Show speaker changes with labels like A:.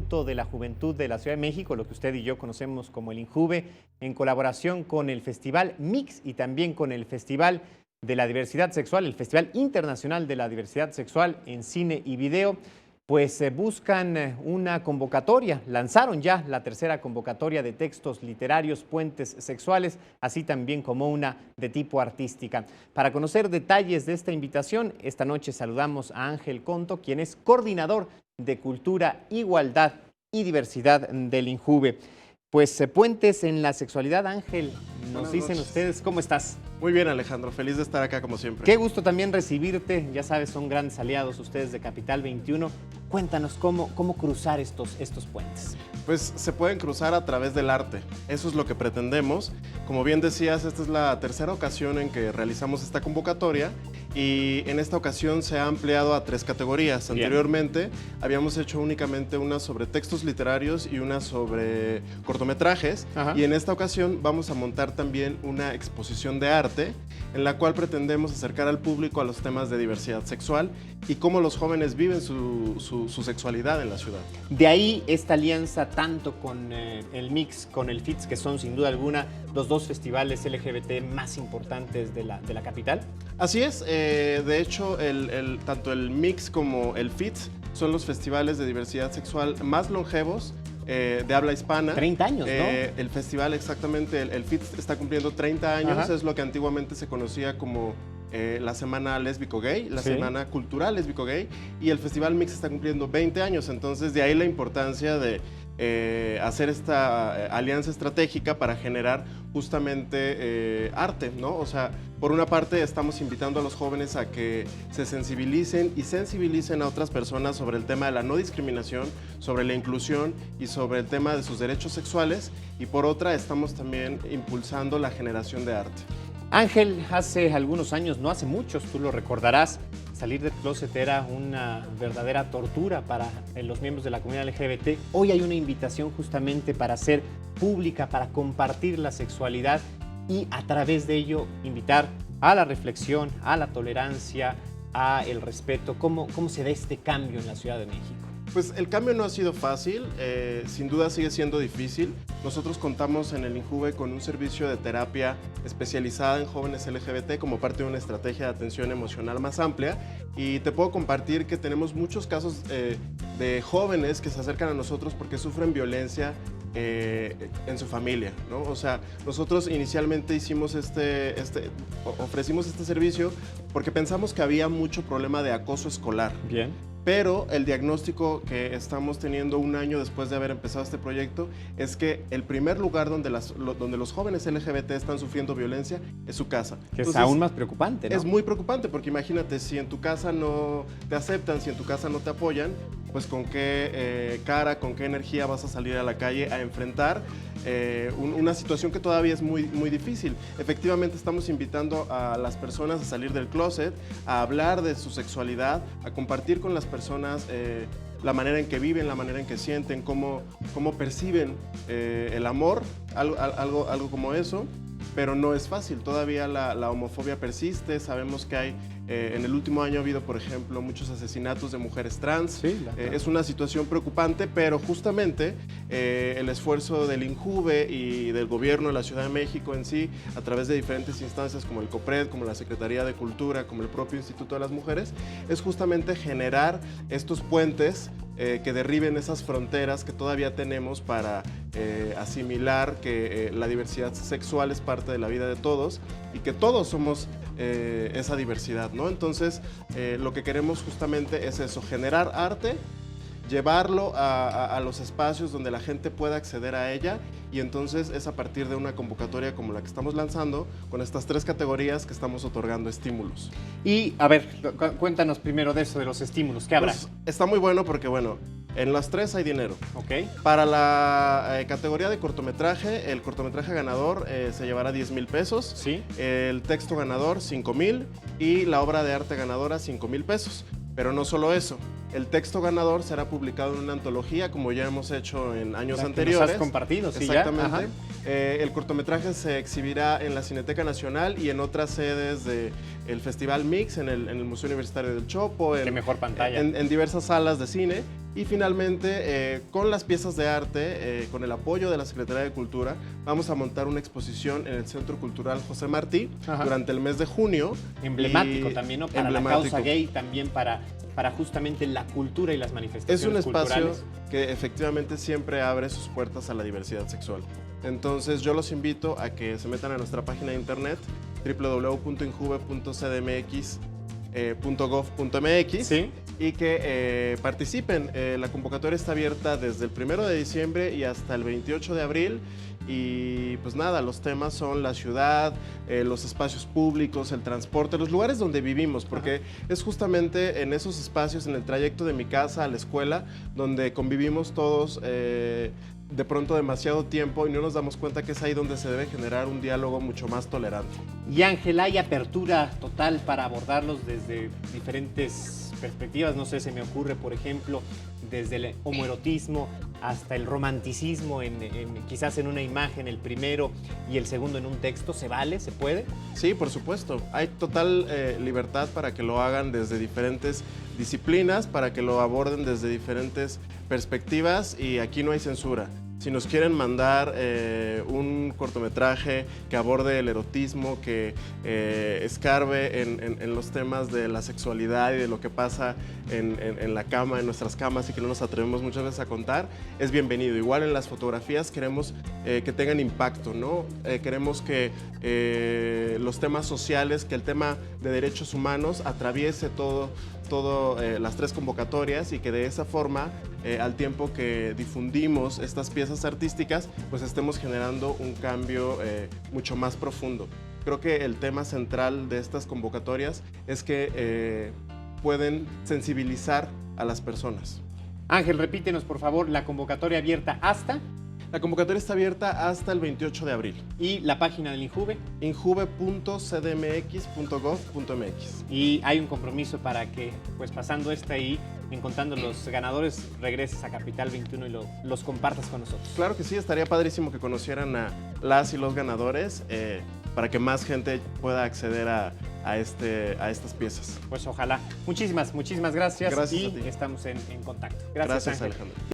A: Instituto de la Juventud de la Ciudad de México, lo que usted y yo conocemos como el INJUVE, en colaboración con el Festival Mix y también con el Festival de la Diversidad Sexual, el Festival Internacional de la Diversidad Sexual en Cine y Video, pues buscan una convocatoria, lanzaron ya la tercera convocatoria de textos literarios, puentes sexuales, así también como una de tipo artística. Para conocer detalles de esta invitación, esta noche saludamos a Ángel Conto, quien es coordinador de Cultura, Igualdad y Diversidad del INJUVE. Pues puentes en la sexualidad, Ángel, nos dicen ustedes, ¿cómo estás?
B: Muy bien, Alejandro, feliz de estar acá como siempre.
A: Qué gusto también recibirte, ya sabes, son grandes aliados ustedes de Capital 21. Cuéntanos cómo cruzar estos puentes.
B: Pues se pueden cruzar a través del arte, eso es lo que pretendemos. Como bien decías, esta es la tercera ocasión en que realizamos esta convocatoria y en esta ocasión se ha ampliado a 3 categorías.
A: Bien.
B: Anteriormente habíamos hecho únicamente una sobre textos literarios y una sobre cortometrajes.
A: Ajá.
B: Y en esta ocasión vamos a montar también una exposición de arte en la cual pretendemos acercar al público a los temas de diversidad sexual y cómo los jóvenes viven su sexualidad en la ciudad.
A: De ahí esta alianza tanto con el Mix, con el FITS, que son sin duda alguna los 2 festivales LGBT más importantes de la capital.
B: Así es, de hecho tanto el Mix como el FITS son los festivales de diversidad sexual más longevos de habla hispana.
A: 30 años, ¿no?
B: El festival exactamente, el FITS está cumpliendo 30 años,
A: Ajá.
B: es lo que antiguamente se conocía como la Semana Lésbico-Gay, la
A: Sí.
B: Semana Cultural Lésbico-Gay, y el Festival Mix está cumpliendo 20 años, entonces de ahí la importancia de hacer esta alianza estratégica para generar justamente arte, ¿no? O sea, por una parte estamos invitando a los jóvenes a que se sensibilicen y sensibilicen a otras personas sobre el tema de la no discriminación, sobre la inclusión y sobre el tema de sus derechos sexuales, y por otra estamos también impulsando la generación de arte.
A: Ángel, hace algunos años, no hace muchos, tú lo recordarás, salir del closet era una verdadera tortura para los miembros de la comunidad LGBT. Hoy hay una invitación justamente para hacer pública, para compartir la sexualidad y a través de ello invitar a la reflexión, a la tolerancia, a el respeto. ¿Cómo se da este cambio en la Ciudad de México?
B: Pues el cambio no ha sido fácil, sin duda sigue siendo difícil. Nosotros contamos en el INJUVE con un servicio de terapia especializada en jóvenes LGBT como parte de una estrategia de atención emocional más amplia, y te puedo compartir que tenemos muchos casos de jóvenes que se acercan a nosotros porque sufren violencia en su familia, ¿no? O sea, nosotros inicialmente ofrecimos este servicio porque pensamos que había mucho problema de acoso escolar.
A: Bien.
B: Pero el diagnóstico que estamos teniendo un año después de haber empezado este proyecto es que el primer lugar donde los jóvenes LGBT están sufriendo violencia es su casa.
A: Que
B: Entonces,
A: es aún más preocupante, ¿no?
B: es muy preocupante porque imagínate, si en tu casa no te aceptan, si en tu casa no te apoyan, pues con qué con qué energía vas a salir a la calle a enfrentar una situación que todavía es muy, muy difícil. Efectivamente estamos invitando a las personas a salir del closet, a hablar de su sexualidad, a compartir con las personas la manera en que viven, la manera en que sienten, cómo perciben el amor, algo como eso. Pero no es fácil, todavía la homofobia persiste, sabemos que hay, en el último año ha habido, por ejemplo, muchos asesinatos de mujeres trans.
A: Sí,
B: es una situación preocupante, pero justamente el esfuerzo del INJUVE y del gobierno de la Ciudad de México en sí, a través de diferentes instancias como el COPRED, como la Secretaría de Cultura, como el propio Instituto de las Mujeres, es justamente generar estos puentes que derriben esas fronteras que todavía tenemos para asimilar que la diversidad sexual es parte de la vida de todos y que todos somos esa diversidad, ¿no? Entonces, lo que queremos justamente es eso, generar arte, llevarlo a los espacios donde la gente pueda acceder a ella, y entonces es a partir de una convocatoria como la que estamos lanzando, con estas 3 categorías que estamos otorgando estímulos.
A: Y, a ver, cuéntanos primero de eso, de los estímulos. ¿Qué habrá?
B: Pues, está muy bueno porque, bueno, en las 3 hay dinero.
A: Ok.
B: Para la categoría de cortometraje, el cortometraje ganador se llevará 10,000 pesos.
A: Sí.
B: El texto ganador, 5,000. Y la obra de arte ganadora, 5,000 pesos. Pero no solo eso, el texto ganador será publicado en una antología, como ya hemos hecho en años anteriores.
A: Nos has compartido, sí,
B: exactamente.
A: Ya.
B: El cortometraje se exhibirá en la Cineteca Nacional y en otras sedes del Festival Mix, en el Museo Universitario del Chopo,
A: Qué mejor pantalla.
B: en diversas salas de cine. Y finalmente, con las piezas de arte, con el apoyo de la Secretaría de Cultura, vamos a montar una exposición en el Centro Cultural José Martí durante el mes de junio.
A: Emblemático también, ¿no? Para la causa gay, también para justamente la cultura y las manifestaciones
B: culturales. Es un espacio
A: culturales
B: que efectivamente siempre abre sus puertas a la diversidad sexual. Entonces yo los invito a que se metan a nuestra página de internet www.injuve.cdmx.gov.mx
A: ¿Sí?
B: y que participen. La convocatoria está abierta desde el 1 de diciembre y hasta el 28 de abril. Y pues nada, los temas son la ciudad, los espacios públicos, el transporte, los lugares donde vivimos, porque es justamente en esos espacios, en el trayecto de mi casa a la escuela, donde convivimos todos de pronto demasiado tiempo y no nos damos cuenta que es ahí donde se debe generar un diálogo mucho más tolerante.
A: Y Ángel, hay apertura total para abordarlos desde diferentes perspectivas. No sé, se me ocurre, por ejemplo, desde el homoerotismo hasta el romanticismo, quizás en una imagen, el primero y el segundo en un texto. ¿Se vale? ¿Se puede?
B: Sí, por supuesto. Hay total libertad para que lo hagan desde diferentes disciplinas, para que lo aborden desde diferentes perspectivas y aquí no hay censura. Si nos quieren mandar un cortometraje que aborde el erotismo, que escarbe en los temas de la sexualidad y de lo que pasa en la cama, en nuestras camas y que no nos atrevemos muchas veces a contar, es bienvenido. Igual en las fotografías queremos que tengan impacto, ¿no? Queremos que los temas sociales, que el tema de derechos humanos atraviese todo las tres convocatorias y que de esa forma, al tiempo que difundimos estas piezas artísticas, pues estemos generando un cambio mucho más profundo. Creo que el tema central de estas convocatorias es que pueden sensibilizar a las personas.
A: Ángel, repítenos por favor la convocatoria abierta hasta...
B: La convocatoria está abierta hasta el 28 de abril.
A: ¿Y la página del INJUVE?
B: injuve.cdmx.gov.mx.
A: Y hay un compromiso para que, pues pasando y encontrando los ganadores, regreses a Capital 21 y los compartas con nosotros.
B: Claro que sí, estaría padrísimo que conocieran a las y los ganadores para que más gente pueda acceder a estas piezas.
A: Pues ojalá. Muchísimas gracias.
B: Gracias
A: y
B: a ti.
A: estamos en contacto.
B: Gracias
A: Ángel.
B: Alejandro.